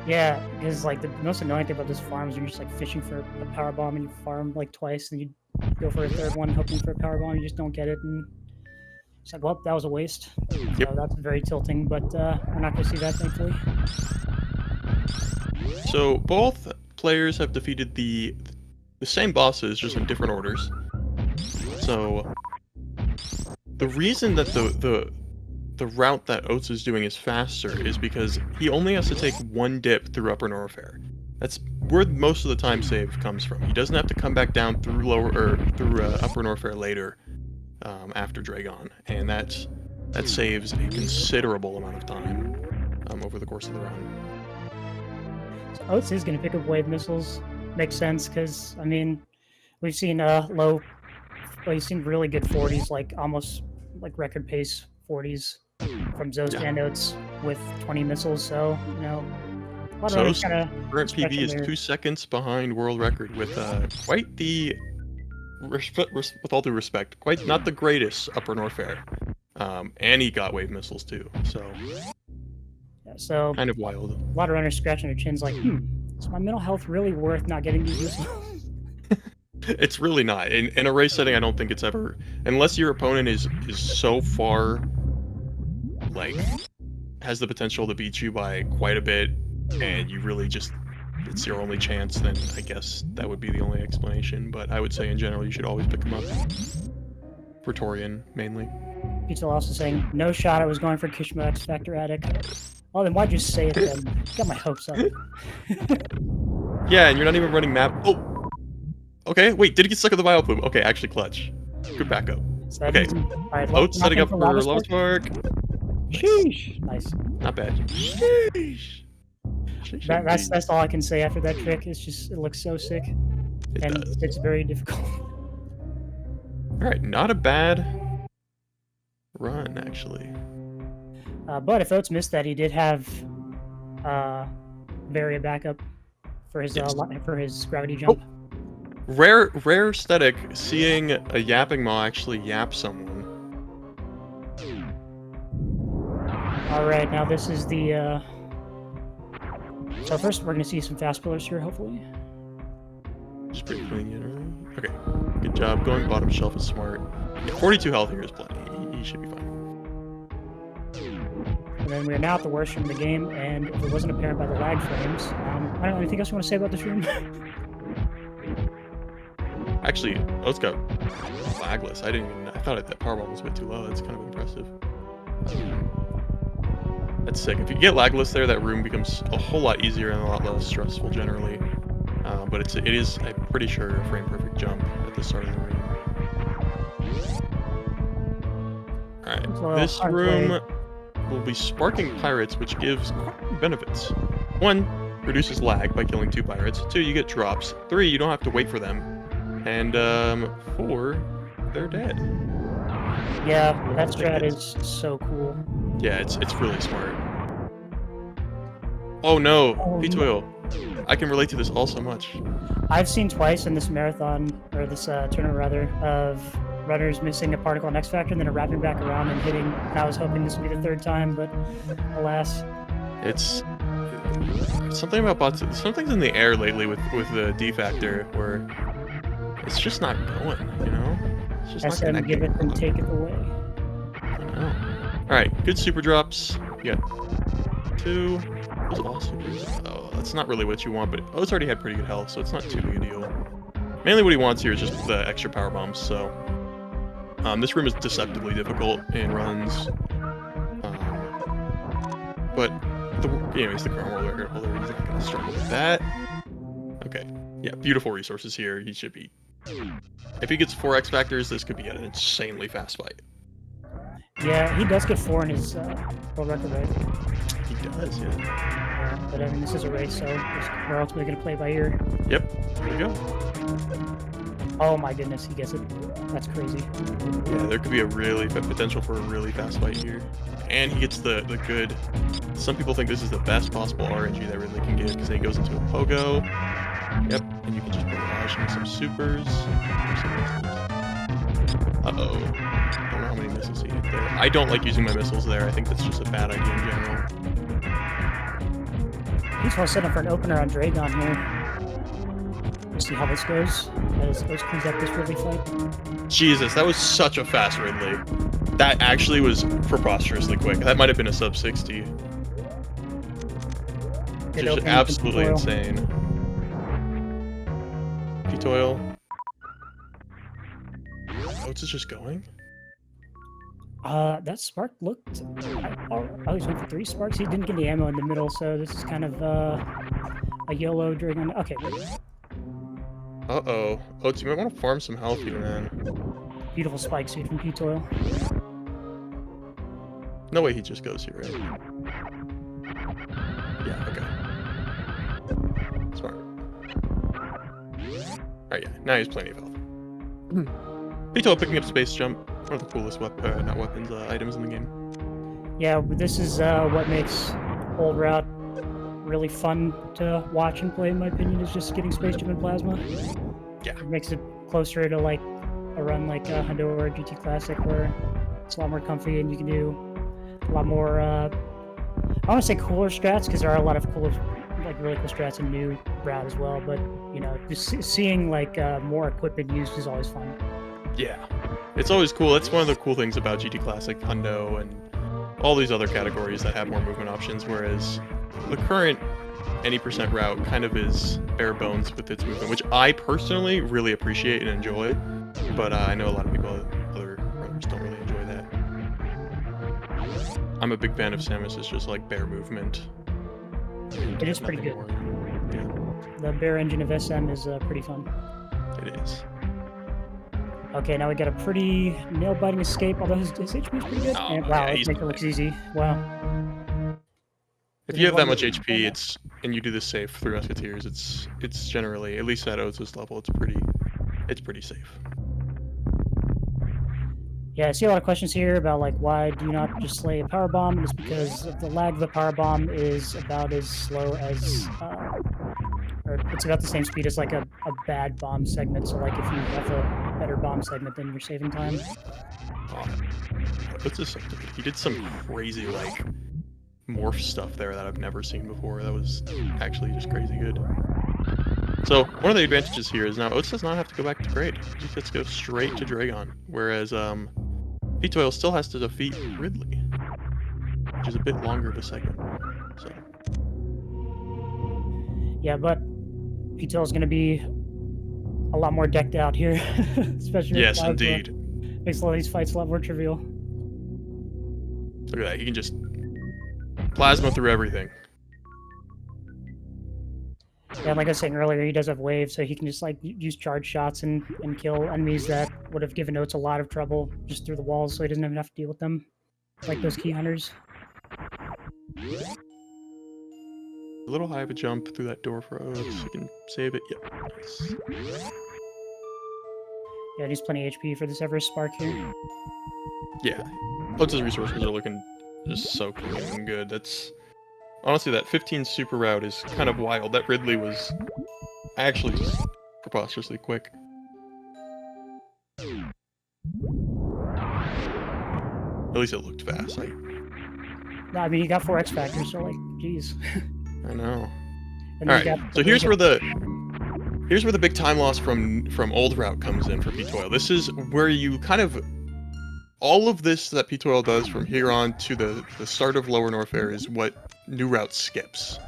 [SPEAKER 1] Yeah, because, like, the most annoying thing about this farm is you're just, like, fishing for a power bomb, and you farm, like, twice, and you go for a third one, hoping for a power bomb, you just don't get it, and... It's like, well, that was a waste.
[SPEAKER 2] Yep.
[SPEAKER 1] So that's very tilting, but we're not going to see that, thankfully.
[SPEAKER 2] So both players have defeated the same bosses, just in different orders. So the reason that the route that Oats is doing is faster is because he only has to take one dip through Upper Norfair. That's where most of the time save comes from. He doesn't have to come back down through Upper Norfair later. After Dragon, and that saves a considerable amount of time over the course of the run.
[SPEAKER 1] So Oats is going to pick up wave missiles. Makes sense, because, I mean, we've seen we've seen really good 40s, like almost like record pace 40s from Zoast and Oats with 20 missiles, so, you know, a lot of others kind of...
[SPEAKER 2] Current PB is 2 seconds behind world record with quite the... with all due respect, quite not the greatest Upper Norfair. And he got wave missiles too, so...
[SPEAKER 1] Yeah, so...
[SPEAKER 2] Kind of wild.
[SPEAKER 1] A lot of runners scratching their chins like, is my mental health really worth not getting these missiles?
[SPEAKER 2] It's really not. In a race setting, I don't think it's ever... Unless your opponent is so far... like... has the potential to beat you by quite a bit, and you really just... it's your only chance, then I guess that would be the only explanation. But I would say in general, you should always pick them up. Praetorian, mainly.
[SPEAKER 1] Ptoil also saying, no shot, I was going for Kishmo X Factor Attic. Well, then why'd you say it then? Got my hopes up.
[SPEAKER 2] Yeah, and you're not even running map. Oh! Okay, wait, did he get stuck in the Bioplume? Okay, actually clutch. Good backup.
[SPEAKER 1] So
[SPEAKER 2] Okay,
[SPEAKER 1] right,
[SPEAKER 2] Oats setting up for Lava Spark.
[SPEAKER 1] Sheesh! Nice.
[SPEAKER 2] Not bad. Sheesh!
[SPEAKER 1] That's all I can say after that trick. It's just, it looks so sick. It's very difficult.
[SPEAKER 2] Alright, not a bad run, actually.
[SPEAKER 1] But if Oats missed that, he did have Varia backup for his gravity jump.
[SPEAKER 2] Oh. Rare aesthetic, seeing a yapping maw actually yap someone.
[SPEAKER 1] Alright, now this is the... So first, we're going to see some fast pillars here, hopefully.
[SPEAKER 2] Just pretty clean generally. Okay, good job. Going bottom shelf is smart. 42 health here is plenty. He should be fine.
[SPEAKER 1] And then we are now at the worst room in the game, and if it wasn't apparent by the lag frames, I don't know, anything else you want to say about this room?
[SPEAKER 2] Actually, Oats got lagless. I thought that powerbomb was a bit too low. That's kind of impressive. That's sick. If you get lagless there, that room becomes a whole lot easier and a lot less stressful generally. But it is, I'm pretty sure, a frame perfect jump at the start of the room. Alright,
[SPEAKER 1] Well,
[SPEAKER 2] this
[SPEAKER 1] hard
[SPEAKER 2] room
[SPEAKER 1] play.
[SPEAKER 2] will be sparking pirates, which gives quite a few benefits. 1, reduces lag by killing 2 pirates. 2, you get drops. 3, you don't have to wait for them. And 4, they're dead.
[SPEAKER 1] Yeah, that strat is so cool.
[SPEAKER 2] Yeah, it's really smart. Oh no,
[SPEAKER 1] Oh,
[SPEAKER 2] Ptoil. I can relate to this all so much.
[SPEAKER 1] I've seen twice in this marathon, or this tournament rather, of runners missing a particle on X Factor and then wrapping back around and hitting. And I was hoping this would be the 3rd time, but alas.
[SPEAKER 2] It's something about bots. Something's in the air lately with the D factor where it's just not going. You know, it's just not
[SPEAKER 1] SM
[SPEAKER 2] connecting.
[SPEAKER 1] give it and take it away.
[SPEAKER 2] I know. All right, good super drops. You got 2. Those all supers. Oh, that's not really what you want, but Oats already had pretty good health, so it's not too big a deal. Mainly what he wants here is just the extra power bombs. So this room is deceptively difficult in runs, but anyways, the crown world record holder is not going to struggle with that. Okay, yeah, beautiful resources here. He should be. If he gets 4 X factors, this could be an insanely fast fight.
[SPEAKER 1] Yeah, he does get 4 in his world record, right?
[SPEAKER 2] He does, yeah.
[SPEAKER 1] But I mean, this is a race, so we're ultimately going to play by ear.
[SPEAKER 2] Yep, there we go.
[SPEAKER 1] Oh my goodness, he gets it. That's crazy.
[SPEAKER 2] Yeah, there could be a really potential for a really fast fight here. And he gets the good. Some people think this is the best possible RNG that really can get because then he goes into a pogo. Yep, and you can just barrage into some supers. Uh-oh. Don't know how many missiles he hit there. I don't like using my missiles there. I think that's just a bad idea in general.
[SPEAKER 1] He's well set up for an opener on Dragon here. We'll see how this goes as Oats cleans up this Ridley fight.
[SPEAKER 2] Jesus, that was such a fast Ridley. That actually was preposterously quick. That might have been a sub 60. Just absolutely insane. Ptoil. Oats is just going?
[SPEAKER 1] That spark looked. Oh, he's went for 3 sparks. He didn't get any ammo in the middle, so this is kind of a YOLO Dragon. Okay.
[SPEAKER 2] Uh-oh. Oats, you might want to farm some health here, man.
[SPEAKER 1] Beautiful spike suit from Ptoil.
[SPEAKER 2] No way he just goes here, right? Yeah, okay. Smart. Alright, yeah. Now he's plenty of health. Ptoil picking up Space Jump. One of the coolest not weapons, items in the game.
[SPEAKER 1] Yeah, this is what makes Old Route really fun to watch and play, in my opinion, is just getting Space Jump and Plasma.
[SPEAKER 2] Yeah.
[SPEAKER 1] It makes it closer to like a run like Hundo or GT Classic, where it's a lot more comfy and you can do a lot more, I don't want to say cooler strats, because there are a lot of cooler, like really cool strats in new Route as well, but, you know, just seeing like more equipment used is always fun.
[SPEAKER 2] Yeah. It's always cool. That's one of the cool things about GT Classic, Hundo, and all these other categories that have more movement options, whereas the current any % route kind of is bare bones with its movement, which I personally really appreciate and enjoy, but I know a lot of people, other runners, don't really enjoy that. I'm a big fan of Samus's just like bare movement.
[SPEAKER 1] It is pretty good.
[SPEAKER 2] Yeah.
[SPEAKER 1] The bare engine of SM is pretty fun.
[SPEAKER 2] It is.
[SPEAKER 1] Okay, now we got a pretty nail-biting escape, although his HP is pretty good.
[SPEAKER 2] Oh,
[SPEAKER 1] And, wow,
[SPEAKER 2] yeah,
[SPEAKER 1] it makes it look easy. Wow.
[SPEAKER 2] If you have that much HP, and you do this safe through Musketeers, it's generally, at least at Oats' level, it's pretty safe.
[SPEAKER 1] Yeah, I see a lot of questions here about like why do you not just slay a power bomb? And it's because of the lag of the power bomb is about as slow as, or it's about the same speed as like a bad bomb segment. So like if you have a better bomb segment, then you're saving time.
[SPEAKER 2] Oats is something. He did some crazy like morph stuff there that I've never seen before. That was actually just crazy good. So one of the advantages here is now Oats does not have to go back to grade. He just gets to go straight to Dragon, whereas Ptoil still has to defeat Ridley, which is a bit longer of a segment. So
[SPEAKER 1] yeah, but Ptoil is going to be a lot more decked out here, especially.
[SPEAKER 2] Yes, indeed.
[SPEAKER 1] Makes a lot of these fights a lot more trivial.
[SPEAKER 2] Look at that. He can just plasma through everything.
[SPEAKER 1] Yeah, like I was saying earlier, he does have waves, so he can just like use charge shots and kill enemies that would have given Oats a lot of trouble just through the walls, so he doesn't even have to deal with them, like those key hunters.
[SPEAKER 2] A little high of a jump through that door for Oats. You can save it. Yep. Nice.
[SPEAKER 1] Yeah, he's plenty of HP for this Everest Spark here.
[SPEAKER 2] Yeah. Oats' resources are looking just so clean and good. That's honestly, that 15 super route is kind of wild. That Ridley was actually just preposterously quick. At least it looked fast.
[SPEAKER 1] No, I mean, he got 4 X Factors, so like, jeez.
[SPEAKER 2] I know.
[SPEAKER 1] And
[SPEAKER 2] All right. So here's where the big time loss from old route comes in for Ptoil. This is where you kind of all of this that Ptoil does from here on to the start of Lower Norfair is what new route skips.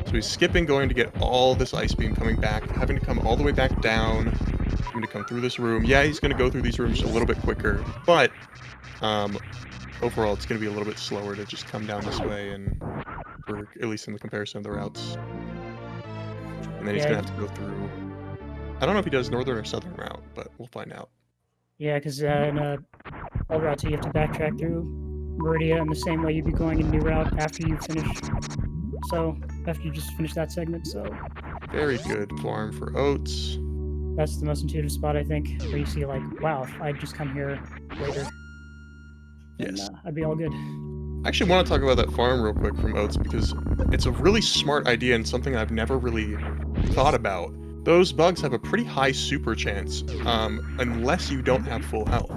[SPEAKER 2] So he's skipping going to get all this ice beam coming back, having to come all the way back down, having to come through this room. Yeah, he's going to go through these rooms a little bit quicker, but overall it's going to be a little bit slower to just come down this way, and for at least in the comparison of the routes. And then he's going to have to go through... I don't know if he does northern or southern route, but we'll find out.
[SPEAKER 1] Yeah, because in old routes you have to backtrack through Meridia in the same way you'd be going in new route after you finish. So, after you just finish that segment, so...
[SPEAKER 2] Very good farm for Oats.
[SPEAKER 1] That's the most intuitive spot, I think, where you see like, wow, if I'd just come here later,
[SPEAKER 2] yes,
[SPEAKER 1] I'd be all good.
[SPEAKER 2] I actually want to talk about that farm real quick from Oats, because it's a really smart idea and something I've never really thought about. Those bugs have a pretty high super chance, unless you don't have full health.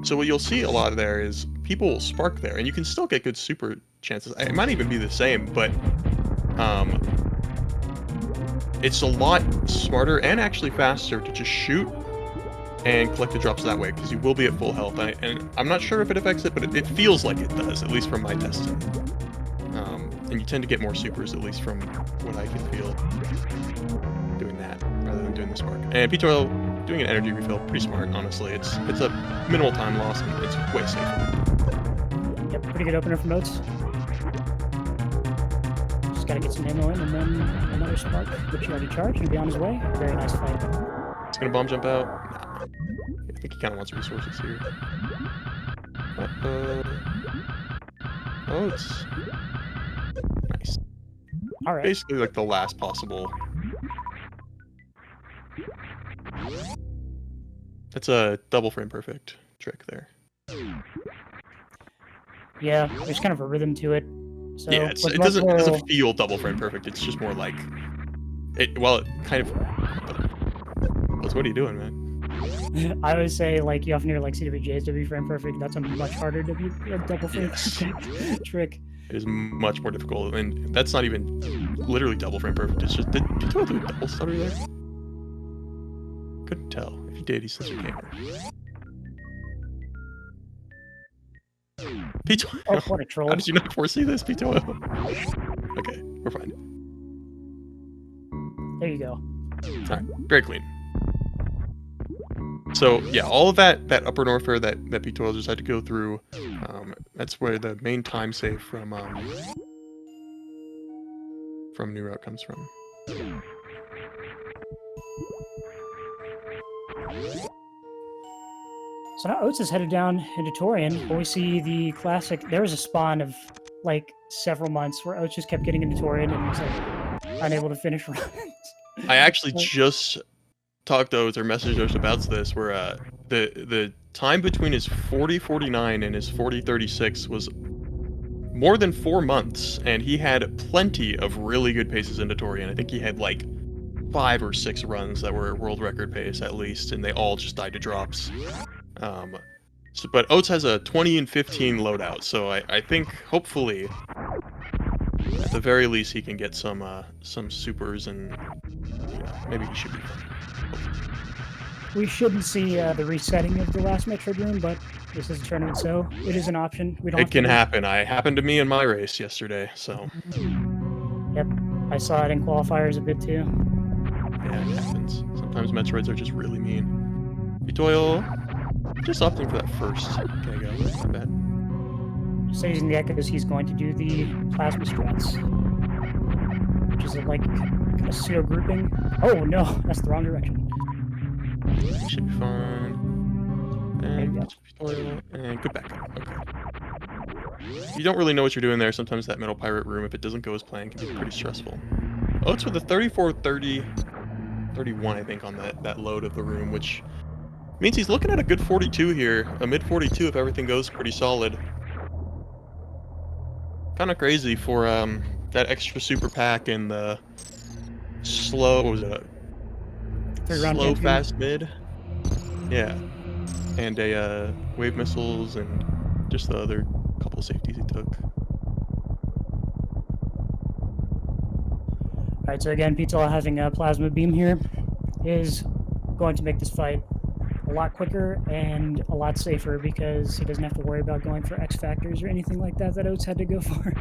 [SPEAKER 2] So what you'll see a lot there is people will spark there, and you can still get good super chances. It might even be the same, but it's a lot smarter and actually faster to just shoot and collect the drops that way, because you will be at full health. And I'm not sure if it affects it, but it feels like it does, at least from my testing. And you tend to get more supers, at least from what I can feel, doing that rather than doing the spark. And Ptoil doing an energy refill, pretty smart, honestly. It's a minimal time loss, and it's way safer.
[SPEAKER 1] Yep, pretty good opener from Oats. Just gotta get some ammo in, and then another spark, which you already charged, and be on his way. Very nice fight.
[SPEAKER 2] He's gonna bomb jump out. Nah. I think he kind of wants resources here. Oats. Nice.
[SPEAKER 1] All right.
[SPEAKER 2] Basically like the last possible. That's a double frame perfect trick there.
[SPEAKER 1] Yeah, there's kind of a rhythm to it. So
[SPEAKER 2] yeah, it doesn't feel double frame perfect. It's just more like it. Well, it kind of. What are you doing, man?
[SPEAKER 1] I always say, like, you often hear like CWJ's W frame perfect. That's a much harder double frame trick.
[SPEAKER 2] It is much more difficult, and that's not even literally double frame perfect. It's just, did Ptoil do a double stutter there? Couldn't tell. If he did, he's such a gamer. Ptoil.
[SPEAKER 1] Oh, what a troll.
[SPEAKER 2] How did you not foresee this, Ptoil? Okay, we're fine.
[SPEAKER 1] There you go.
[SPEAKER 2] Alright, very clean. So yeah, all of that upper Norfair that Ptoil just had to go through, that's where the main time save from New Route comes from.
[SPEAKER 1] So now Oats is headed down into Torian, where we see the classic. There was a spawn of like several months where Oats just kept getting into Torian and was like unable to finish runs.
[SPEAKER 2] I actually just talked to Oats or messaged Oats about this, where the time between his 40:49 and his 40:36 was more than 4 months, and he had plenty of really good paces into Torian. I think he had like 5 or 6 runs that were world record pace at least, and they all just died to drops. But Oats has a 20 and 15 loadout, so I think hopefully at the very least he can get some supers, and maybe he should be fine.
[SPEAKER 1] We shouldn't see the resetting of the last Metroid room, but this is a tournament, so it is an option. We don't.
[SPEAKER 2] It can happen. It happened to me in my race yesterday, so.
[SPEAKER 1] Yep, I saw it in qualifiers a bit too.
[SPEAKER 2] Yeah, it happens. Sometimes Metroids are just really mean. Ptoil, just opting for that first. Okay, go. Not bad.
[SPEAKER 1] So using the echoes, he's going to do the plasma strats, which is like a pseudo grouping. Oh no, that's the wrong direction.
[SPEAKER 2] Should be fine. And
[SPEAKER 1] There
[SPEAKER 2] Ptoil, and good backup. Okay. You don't really know what you're doing there. Sometimes that metal pirate room, if it doesn't go as planned, can be pretty stressful. Oats with a 34-30, 31, I think, on that load of the room, which means he's looking at a good 42 here. A mid 42 if everything goes pretty solid. Kind of crazy for that extra super pack and the slow, what was it? Slow fast mid. Yeah. And a wave missiles and just the other couple safeties he took.
[SPEAKER 1] Alright, so again, Ptoil having a plasma beam here is going to make this fight a lot quicker and a lot safer because he doesn't have to worry about going for X factors or anything like that that Oats had to go for.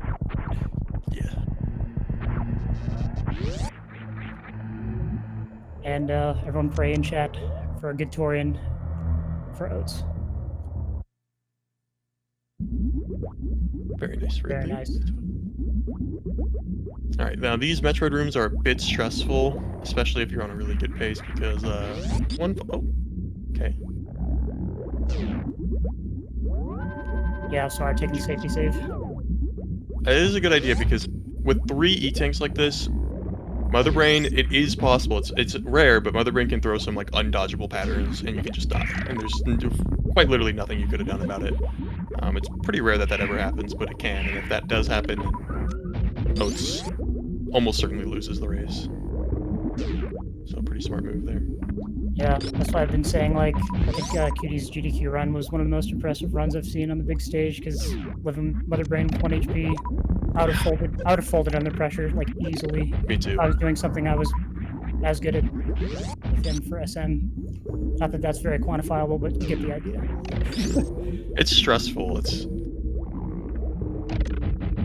[SPEAKER 2] Yeah.
[SPEAKER 1] And everyone pray in chat for a good Torian for Oats.
[SPEAKER 2] Very nice.
[SPEAKER 1] Very nice.
[SPEAKER 2] Alright, now these Metroid rooms are a bit stressful, especially if you're on a really good pace, because okay.
[SPEAKER 1] Yeah, sorry, taking the safety save.
[SPEAKER 2] It is a good idea because with 3 E-tanks like this, Mother Brain, it is possible. It's rare, but Mother Brain can throw some like undodgeable patterns and you can just die. And there's quite literally nothing you could have done about it. It's pretty rare that ever happens, but it can. And if that does happen, Oats almost certainly loses the race. So pretty smart move there.
[SPEAKER 1] Yeah, that's why I've been saying, like, I think Cutie's GDQ run was one of the most impressive runs I've seen on the big stage, because living Mother Brain with 1 HP, I would have folded under pressure, like, easily.
[SPEAKER 2] Me too.
[SPEAKER 1] I was doing something I was as good at with him for SM. Not that that's very quantifiable, but you get the idea.
[SPEAKER 2] It's stressful.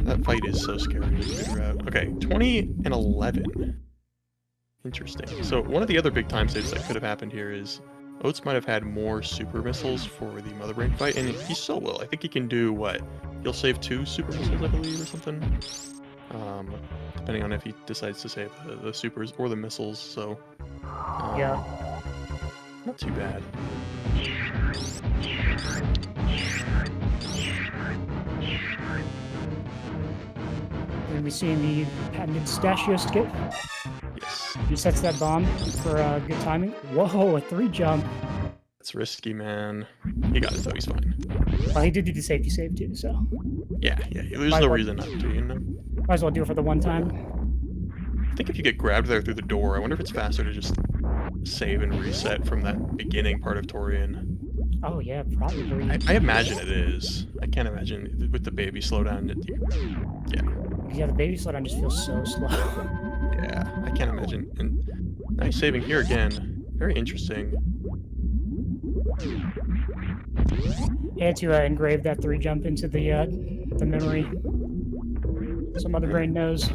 [SPEAKER 2] That fight is so scary to figure out. Okay, 20 and 11. Interesting. So one of the other big time saves that could have happened here is Oats might have had more super missiles for the Mother Brain fight, and he still will. I think he can do what? He'll save 2 super missiles, I believe, or something. Depending on if he decides to save the supers or the missiles. So
[SPEAKER 1] yeah,
[SPEAKER 2] not too bad.
[SPEAKER 1] Then we see the patented Stachio skip.
[SPEAKER 2] Yes.
[SPEAKER 1] He sets that bomb for good timing. Whoa, a 3 jump.
[SPEAKER 2] It's risky, man. He got it though, he's fine.
[SPEAKER 1] Well, he did do the safety save too, so.
[SPEAKER 2] Yeah, there's no reason not to, you know?
[SPEAKER 1] Might as well do it for the one time.
[SPEAKER 2] I think if you get grabbed there through the door, I wonder if it's faster to just save and reset from that beginning part of Torian.
[SPEAKER 1] Oh yeah, probably.
[SPEAKER 2] I imagine it is. I can't imagine with the baby slowdown.
[SPEAKER 1] Yeah, the baby slowdown just feels so slow.
[SPEAKER 2] Yeah, I can't imagine. And nice saving here again. Very interesting.
[SPEAKER 1] He had to engrave that 3 jump into the memory. So Mother Brain knows.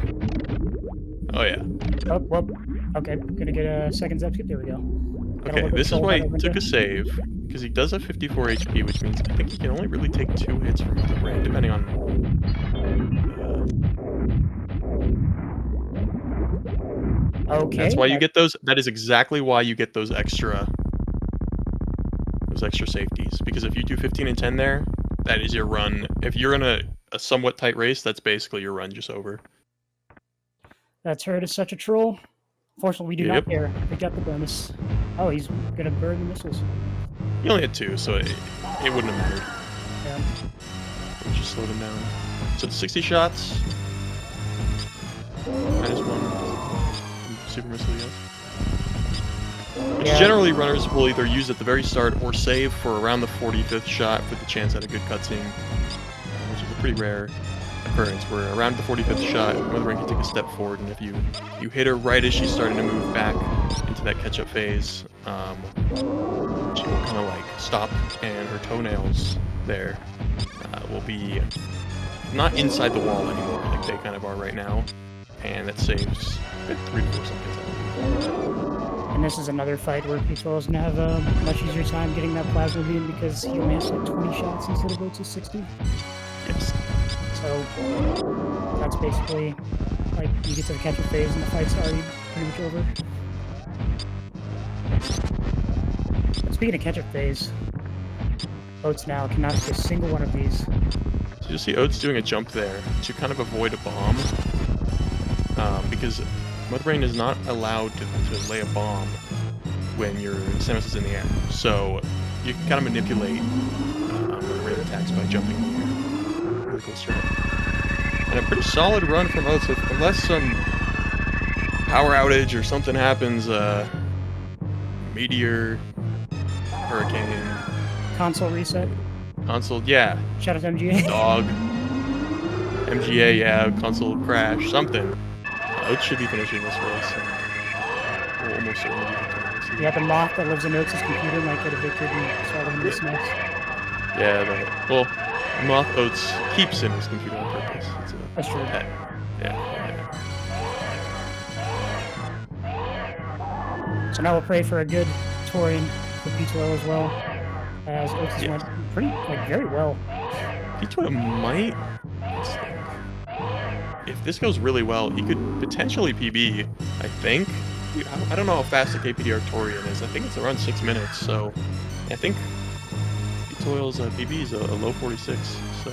[SPEAKER 2] Oh yeah.
[SPEAKER 1] Oh, well, okay, gonna get a second zap skip. There we go.
[SPEAKER 2] Okay, this is why he took a save, because he does have 54 HP, which means I think he can only really take 2 hits from Mother Brain, depending on...
[SPEAKER 1] Okay.
[SPEAKER 2] That's why you get those. That is exactly why you get those extra safeties. Because if you do 15 and 10 there, that is your run. If you're in a somewhat tight race, that's basically your run just over.
[SPEAKER 1] That's hurt is such a troll. Fortunately, we do not care. We got the bonus. Oh, he's gonna burn the missiles.
[SPEAKER 2] He only had 2, so it wouldn't have mattered.
[SPEAKER 1] Yeah.
[SPEAKER 2] We'll just slowed him down. So 60 shots. -1. Super missile, yes. Which generally runners will either use at the very start or save for around the 45th shot for the chance at a good cutscene, which is a pretty rare occurrence. Where around the 45th shot, Mother Brain can take a step forward, and if you hit her right as she's starting to move back into that catch-up phase, she will kind of like stop, and her toenails there will be not inside the wall anymore, like they kind of are right now. And that saves 3 to 4 seconds.
[SPEAKER 1] And this is another fight where Ptoil is going to have a much easier time getting that plasma beam because he only has like 20 shots instead of Oats' 60.
[SPEAKER 2] Yes.
[SPEAKER 1] So that's basically like you get to the catcher phase and the fight's already pretty much over. But speaking of catcher phase, Oats now cannot hit a single one of these.
[SPEAKER 2] So you see Oats doing a jump there to kind of avoid a bomb, because Mother Brain is not allowed to lay a bomb when your Samus is in the air. So you can kind of manipulate Mother Brain attacks by jumping in the air. Really cool strat. And a pretty solid run from Oats, unless some power outage or something happens, meteor, hurricane,
[SPEAKER 1] Console reset.
[SPEAKER 2] console, yeah,
[SPEAKER 1] Shout out to MGA.
[SPEAKER 2] dog, MGA, yeah, console crash, something. Oats should be finishing this race. We'll almost certainly be victorious.
[SPEAKER 1] Yeah, the moth that lives in Oats' computer might get evicted and start on this next.
[SPEAKER 2] Yeah, well, Moth Oats keeps in his computer on purpose. It's a
[SPEAKER 1] That's true.
[SPEAKER 2] pet. Yeah.
[SPEAKER 1] So now we'll pray for a good touring for Ptoil as well, as Oats has went pretty, like, very well.
[SPEAKER 2] Ptoil might. Let's think. If this goes really well, he could potentially PB, I think. I don't know how fast the KPD Artorian is. I think it's around 6 minutes, so I think Ptoil's PB is a low 46, so...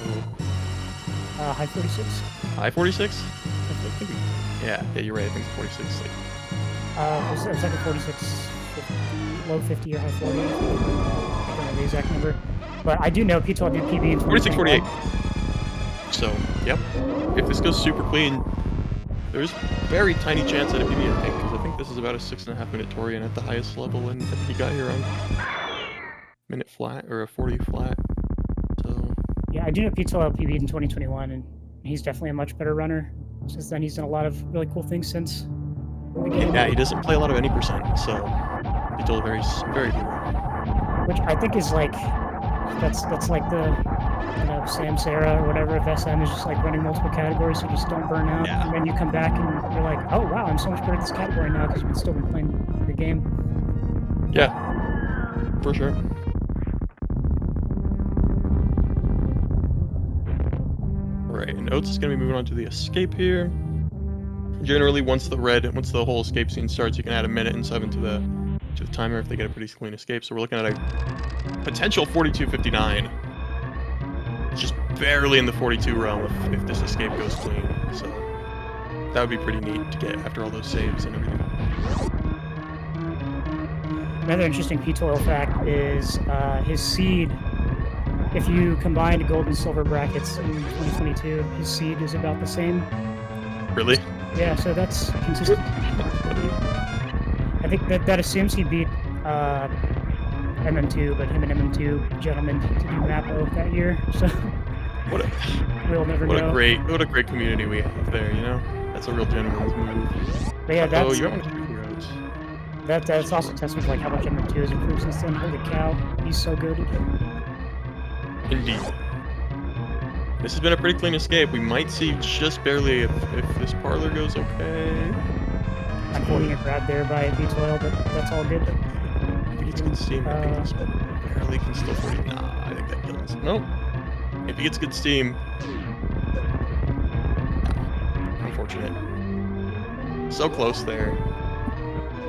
[SPEAKER 1] High 46.
[SPEAKER 2] High 46? Yeah, you're right, I think it's 46.
[SPEAKER 1] It's like a 46, 50, low 50 or high 40. I don't know the exact number. But I do know Ptoil did PB in
[SPEAKER 2] 46, 48. So, yep. If this goes super clean, there's very tiny chance at a PB, I think, because I think this is about a 6.5 minute Torian at the highest level, and he got here on minute flat, or a 40 flat, so...
[SPEAKER 1] Yeah, I do know Ptoil PB'd in 2021, and he's definitely a much better runner. Since then, he's done a lot of really cool things since the game.
[SPEAKER 2] Yeah, he doesn't play a lot of any percent, so Ptoil very good.
[SPEAKER 1] Which I think is like, that's like the, Sam Sarah or whatever of SM is just like running multiple categories so you just don't burn out.
[SPEAKER 2] Yeah.
[SPEAKER 1] And then you come back and you're like, oh wow, I'm so much better at this category now because you've still been playing the game.
[SPEAKER 2] Yeah, for sure. Right, and Oats is going to be moving on to the escape here. Generally, once the whole escape scene starts, you can add a minute and 7 to the timer if they get a pretty clean escape. So we're looking at a potential 42:59. It's just barely in the 42 realm if this escape goes clean. So that would be pretty neat to get after all those saves and everything.
[SPEAKER 1] Another interesting Ptoil fact is his seed. If you combine gold and silver brackets in 2022, his seed is about the same.
[SPEAKER 2] Really?
[SPEAKER 1] Yeah, so that's consistent. I think that assumes he beat MM2, but him and MM2 gentlemen to do Mapo that year. So we'll never know.
[SPEAKER 2] What a great community we have there. You know, that's a real gentleman's move.
[SPEAKER 1] But yeah, that's
[SPEAKER 2] you haven't choose your Oats.
[SPEAKER 1] That's also testament to like how much MM2 has improved since then. Holy cow, he's so good.
[SPEAKER 2] Indeed. This has been a pretty clean escape. We might see just barely if this parlor goes okay.
[SPEAKER 1] I'm holding a grab there by Ptoil, but that's all good.
[SPEAKER 2] If he gets good steam, maybe this barely can still 40. Nah, I think that kills. Nope. If he gets good steam. Unfortunate. So close there.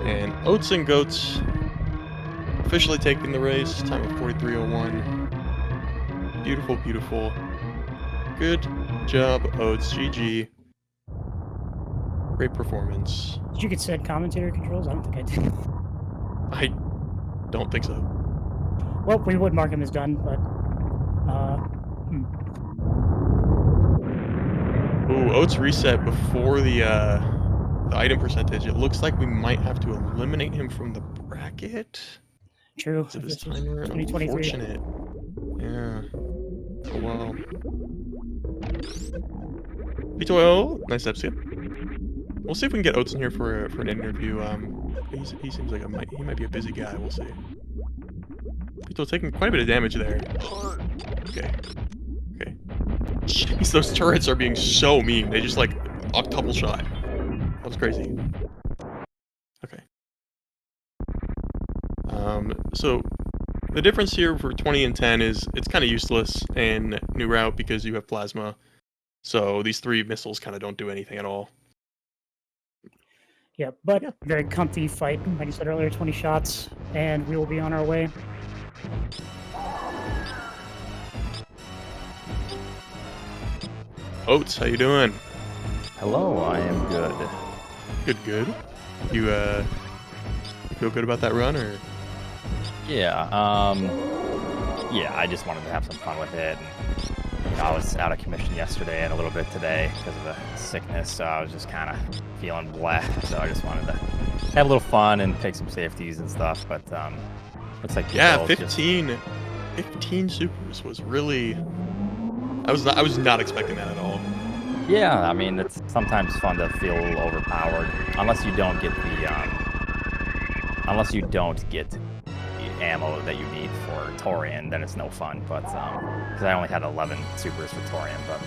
[SPEAKER 2] And Oatsngoats officially taking the race. Time of 43:01. Beautiful, beautiful. Good job, Oats. GG. Great performance.
[SPEAKER 1] Did you get said commentator controls? I don't think I did.
[SPEAKER 2] I don't think so.
[SPEAKER 1] Well, we would mark him as done, but
[SPEAKER 2] Ooh, Oats reset before the item percentage. It looks like we might have to eliminate him from the bracket.
[SPEAKER 1] True.
[SPEAKER 2] So this timer,
[SPEAKER 1] 2023.
[SPEAKER 2] unfortunate. Yeah. Oh well. Ptoil, nice step skip. We'll see if we can get Oats in here for an interview. He seems like he might be a busy guy. We'll see. Ptoil taking quite a bit of damage there. Okay. Jeez, those turrets are being so mean. They just like octuple shot. That was crazy. Okay. So the difference here for 20 and 10 is it's kind of useless in New Route because you have Plasma. So these 3 missiles kind of don't do anything at all.
[SPEAKER 1] Yeah, but
[SPEAKER 2] Yeah.
[SPEAKER 1] very comfy fight. Like I said earlier, 20 shots, and we will be on our way.
[SPEAKER 2] Oats, how you doing?
[SPEAKER 3] Hello, I am good.
[SPEAKER 2] Good. You feel good about that run, or?
[SPEAKER 3] Yeah, yeah, I just wanted to have some fun with it. And I was out of commission yesterday and a little bit today because of a sickness, so I was just kind of feeling blah. So I just wanted to have a little fun and take some safeties and stuff. But looks like
[SPEAKER 2] Yeah,
[SPEAKER 3] Ptoil just-
[SPEAKER 2] 15 supers was really. I was not expecting that at all.
[SPEAKER 3] Yeah, I mean it's sometimes fun to feel a little overpowered unless you don't get the ammo that you need for Torian, then it's no fun. But because I only had 11 supers for Torian, but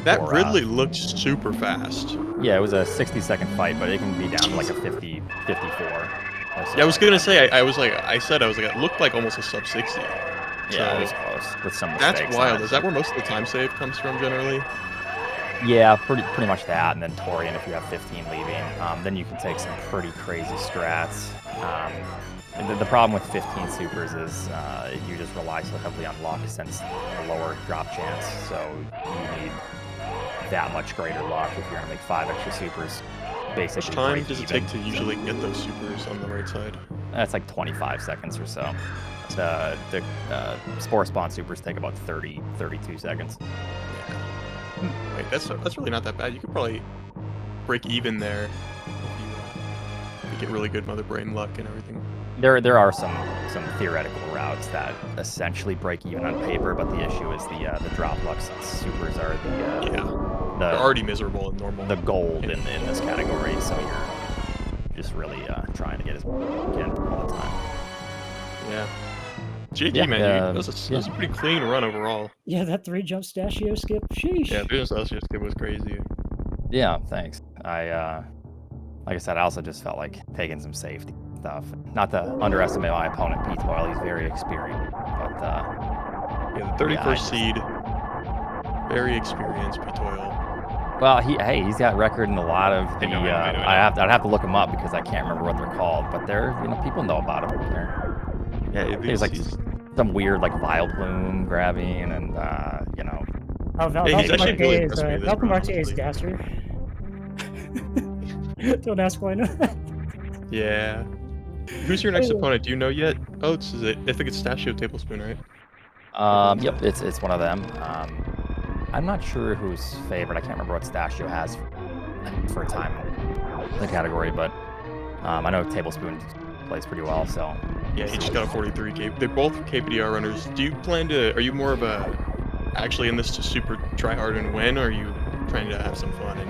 [SPEAKER 2] That
[SPEAKER 3] for,
[SPEAKER 2] Ridley looked super fast.
[SPEAKER 3] yeah, it was a 60-second fight, but it can be down to like a 50, 54. Or so.
[SPEAKER 2] Yeah, I was gonna say, I said it looked like almost a sub 60.
[SPEAKER 3] Yeah, it was
[SPEAKER 2] So,
[SPEAKER 3] close with some
[SPEAKER 2] that's
[SPEAKER 3] mistakes.
[SPEAKER 2] wild. Is that where most of the time save comes from generally?
[SPEAKER 3] Yeah, pretty much that, and then Torian if you have 15 leaving, then you can take some pretty crazy strats. And the problem with 15 supers is you just rely so heavily on luck since the lower drop chance, so you need that much greater luck if you're gonna make 5 extra supers. Basically,
[SPEAKER 2] How much time
[SPEAKER 3] break
[SPEAKER 2] does it
[SPEAKER 3] even.
[SPEAKER 2] take to usually get those supers on the right side?
[SPEAKER 3] That's like 25 seconds or so. The Spore Spawn supers take about 32 seconds.
[SPEAKER 2] Yeah. Wait, that's really not that bad. You could probably break even there if you get really good Mother Brain luck and everything.
[SPEAKER 3] There are some theoretical routes that essentially break even on paper, but the issue is the drop luck supers are
[SPEAKER 2] They're already miserable in normal.
[SPEAKER 3] the gold in this category, so you're just really trying to get as much as you can all the time.
[SPEAKER 2] Yeah. GG,
[SPEAKER 3] Yeah,
[SPEAKER 2] man. That was a pretty clean run overall.
[SPEAKER 1] Yeah, that 3-jump Stashio skip. Sheesh.
[SPEAKER 2] Yeah, business Celsius skip was crazy.
[SPEAKER 3] Yeah, thanks. Like I said, I also just felt like taking some safety stuff. Not to underestimate my opponent, Ptoil. He's very experienced, but
[SPEAKER 2] Yeah, the 31st seed, very experienced Ptoil.
[SPEAKER 3] well, he's got record in a lot of the.
[SPEAKER 2] I know.
[SPEAKER 3] I'd have to look him up because I can't remember what they're called, but people know about him.
[SPEAKER 2] Yeah,
[SPEAKER 3] There's like some weird like Vileplume grabbing and
[SPEAKER 1] Oh,
[SPEAKER 2] Yeah, he's actually really impressed me this round,
[SPEAKER 1] Valkamarte is
[SPEAKER 2] honestly.
[SPEAKER 1] Dasher. Don't ask why not.
[SPEAKER 2] Yeah. Who's your next
[SPEAKER 1] Oh.
[SPEAKER 2] opponent? Do you know yet? Oats, is it? I think it's Stashio Tablespoon, right?
[SPEAKER 3] Yep, it's one of them. I'm not sure who's favorite. I can't remember what Stashio has for a time in the category, but I know Tablespoon plays pretty well. So
[SPEAKER 2] Yeah, he just got a 43 K. They're both KPDR runners. Do you plan to? Are you more of a actually in this to super try hard and win, or are you trying to have some fun and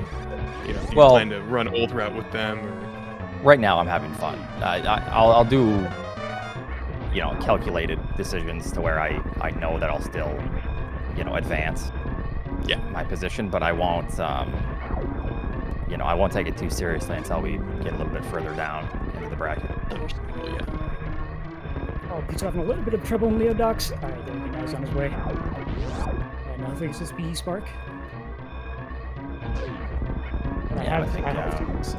[SPEAKER 2] do you plan to run old route with them? Or?
[SPEAKER 3] Right now, I'm having fun. I'll do calculated decisions to where I know that I'll still advance my position, but I won't I won't take it too seriously until we get a little bit further down into the bracket.
[SPEAKER 2] Understandable, yeah.
[SPEAKER 1] Oh, he's having a little bit of trouble in Leodox. Alright, there he goes on his way. And I think it's this BE Spark. And
[SPEAKER 3] Yeah,
[SPEAKER 1] I
[SPEAKER 3] I think,
[SPEAKER 1] have so.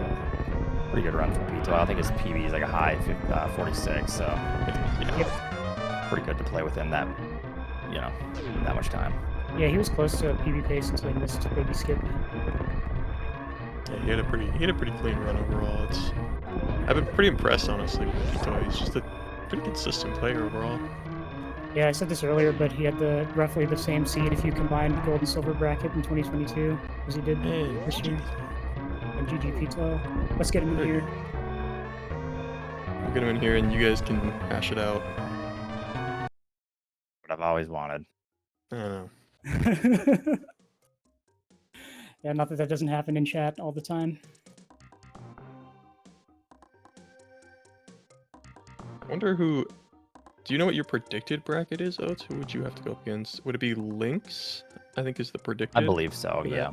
[SPEAKER 3] Pretty good run from Ptoil. I think his PB is like a high 46, so pretty good to play within that that much time.
[SPEAKER 1] Yeah, he was close to a PB pace until he missed baby skip.
[SPEAKER 2] Yeah, he had a pretty clean run overall. I've been pretty impressed, honestly, with Ptoil. He's just a pretty consistent player overall.
[SPEAKER 1] Yeah, I said this earlier, but he had roughly the same seed if you combined gold and silver bracket in 2022 as he did this year. And GG Ptoil. Let's get him in here.
[SPEAKER 2] We'll get him in here, and you guys can hash it out.
[SPEAKER 3] What I've always wanted.
[SPEAKER 2] I don't know.
[SPEAKER 1] Yeah, not that that doesn't happen in chat all the time.
[SPEAKER 2] I wonder who. Do you know what your predicted bracket is, Oats? Who would you have to go up against? Would it be Lynx? I think is the predicted.
[SPEAKER 3] I believe so. Yeah.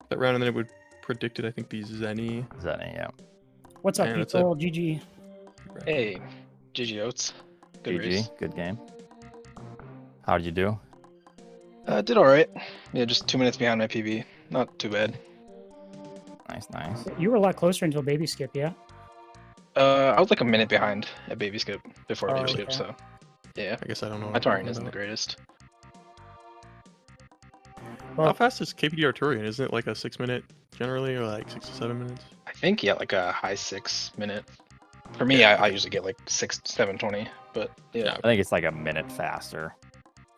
[SPEAKER 2] That round, and then it would predicted. I think be Zenny.
[SPEAKER 3] Zenny, yeah.
[SPEAKER 1] What's up,
[SPEAKER 2] And it's
[SPEAKER 1] people? GG.
[SPEAKER 4] Hey, GG Oats. Good
[SPEAKER 3] GG,
[SPEAKER 4] race.
[SPEAKER 3] good game. How did you do?
[SPEAKER 4] Did all right. Yeah, just 2 minutes behind my PB. Not too bad.
[SPEAKER 3] Nice.
[SPEAKER 1] You were a lot closer until baby skip, yeah?
[SPEAKER 4] I was like a minute behind at baby skip before
[SPEAKER 1] Oh,
[SPEAKER 4] baby skip,
[SPEAKER 1] okay.
[SPEAKER 4] so yeah.
[SPEAKER 2] I guess I don't know.
[SPEAKER 4] My
[SPEAKER 2] what I'm
[SPEAKER 4] Tarian
[SPEAKER 2] talking
[SPEAKER 4] isn't the
[SPEAKER 2] about.
[SPEAKER 4] greatest.
[SPEAKER 2] How
[SPEAKER 1] Well,
[SPEAKER 2] fast is KPD Arturian? Isn't it like a 6 minute generally, or like 6 to 7 minutes?
[SPEAKER 4] I think yeah, like a high 6 minute. For me,
[SPEAKER 2] Yeah,
[SPEAKER 4] I
[SPEAKER 2] okay.
[SPEAKER 4] usually get like 7:20, but yeah.
[SPEAKER 3] I think it's like a minute faster,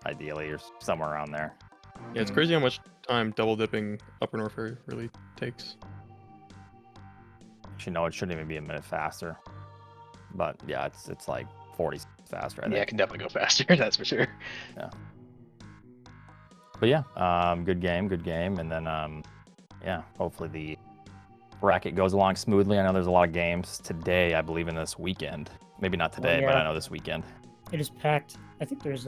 [SPEAKER 3] ideally, or somewhere around there.
[SPEAKER 2] Yeah, it's crazy how much time double dipping Upper North really takes.
[SPEAKER 3] Actually, no, it shouldn't even be a minute faster. But yeah, it's like 40 faster, I think.
[SPEAKER 4] Yeah, I can definitely go faster. That's for sure.
[SPEAKER 3] But yeah, good game, and then yeah, hopefully the bracket goes along smoothly. I know there's a lot of games today, I believe, in this weekend. Maybe not today, but
[SPEAKER 1] yeah.
[SPEAKER 3] I know this weekend.
[SPEAKER 1] it is packed. I think there's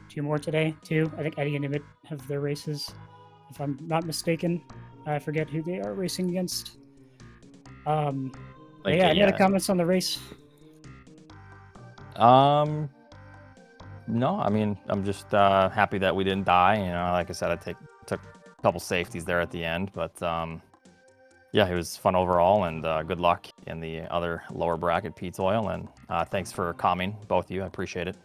[SPEAKER 1] 2 more today, too. I think Eddie and Emmett have their races, if I'm not mistaken. I forget who they are racing against. But
[SPEAKER 3] Like,
[SPEAKER 1] yeah, any other comments on the race?
[SPEAKER 3] No, I mean, I'm just happy that we didn't die. You know, like I said, I took a couple safeties there at the end, but yeah, it was fun overall, and good luck in the other lower bracket Ptoil, and thanks for coming, both of you. I appreciate it.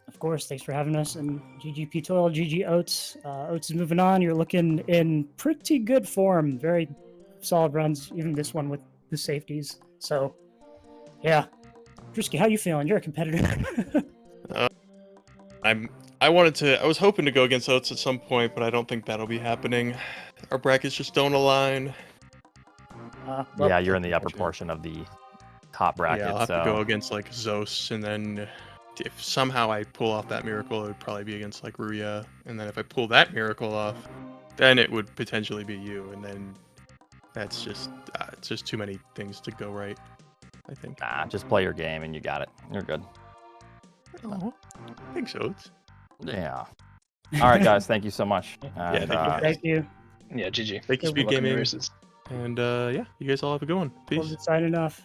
[SPEAKER 1] Of course, thanks for having us. And GG Ptoil, GG Oats. Oats is moving on. You're looking in pretty good form. Very solid runs, even this one with the safeties. So, yeah. Drisky, how you feeling? You're a competitor.
[SPEAKER 2] I was hoping to go against Oats at some point, but I don't think that'll be happening. Our brackets just don't align.
[SPEAKER 1] Well,
[SPEAKER 3] Yeah, you're in the upper portion of the top bracket,
[SPEAKER 2] Yeah, I'll have
[SPEAKER 3] so
[SPEAKER 2] to go against like Zos, and then if somehow I pull off that miracle, it would probably be against like Ruya, and then if I pull that miracle off, then it would potentially be you, and then that's just it's just too many things to go right, I think.
[SPEAKER 3] nah, just play your game and you got it. You're good.
[SPEAKER 2] Oh, thanks, Oats.
[SPEAKER 3] Yeah. All right, guys. Thank you so much. And,
[SPEAKER 2] thank you, guys.
[SPEAKER 1] thank you.
[SPEAKER 4] Yeah, GG.
[SPEAKER 2] Thank you,
[SPEAKER 1] Good
[SPEAKER 2] Speed
[SPEAKER 4] luck in your
[SPEAKER 2] Gaming,
[SPEAKER 4] races.
[SPEAKER 2] and yeah, you guys all have a good one.
[SPEAKER 1] We'll
[SPEAKER 2] Peace.
[SPEAKER 1] be signing off.